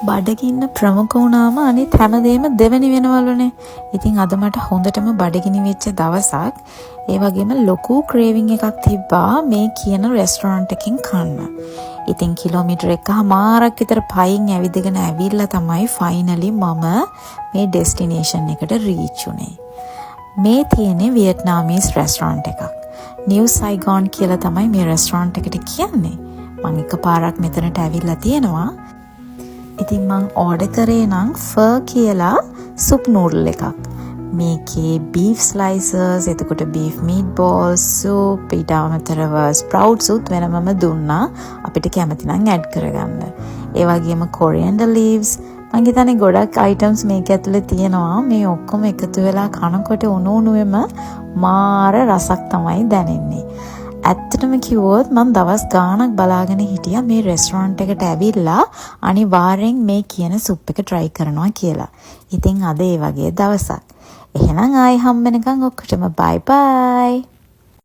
බඩගින්න ප්‍රමුඛ වුණාම අනිත් හැමදේම දෙවෙනි වෙනවලුනේ. ඉතින් අද මට හොඳටම බඩගිනි වෙච්ච දවසක්. ඒ වගේම ලොකු ක්‍රේවිං එකක් තිබ්බා මේ කියන රෙස්ටොරන්ට් එකකින් කන්න. ඉතින් කිලෝමීටර් 1.5ක් විතර පයින් ඇවිදගෙන ඇවිල්ලා තමයි ෆයිනලි මම මේ ඩෙස්ටිනේෂන් එකට රීච් උනේ. මේ තියෙන්නේ වියට්නාමීස් රෙස්ටොරන්ට් එකක්. නිව් සයිගෝන් කියලා තමයි මේ රෙස්ටොරන්ට් එකට කියන්නේ. මම එකපාරක් මෙතනට ඇවිල්ලා තියෙනවා. ඉතින් මං ඕඩර් කරේ නම් ෆර් කියලා සුප් නූඩල් එකක්. මේකේ බීෆ් ස්ලයිසර්ස්, එතකොට බීෆ් මීට් බෝල්ස්, සූප්, ඊට අමතරව ස්ප්‍රවුට්ස් උත් වෙනමම දුන්නා අපිට කැමති නම් ඇඩ් කරගන්න. ඒ වගේම කොරියන්ඩර් ලීව්ස්, මං හිතන්නේ ගොඩක් අයිටම්ස් මේක ඇතුලේ තියෙනවා. මේ ඔක්කොම එකතු වෙලා කනකොට උණුවෙම මාර රසක් තමයි දැනෙන්නේ. ඇත්තටම කිව්වොත් මම දවස් ගාණක් බලාගෙන හිටියා මේ රෙස්ටොරන්ට් එකට ඇවිල්ලා අනිවාර්යෙන් මේ කියන සුප් එක try කරනවා කියලා. ඉතින් අද ඒ වගේ දවසක්. එහෙනම් ආයි හම්බ වෙනකන් ඔක්කොටම bye bye.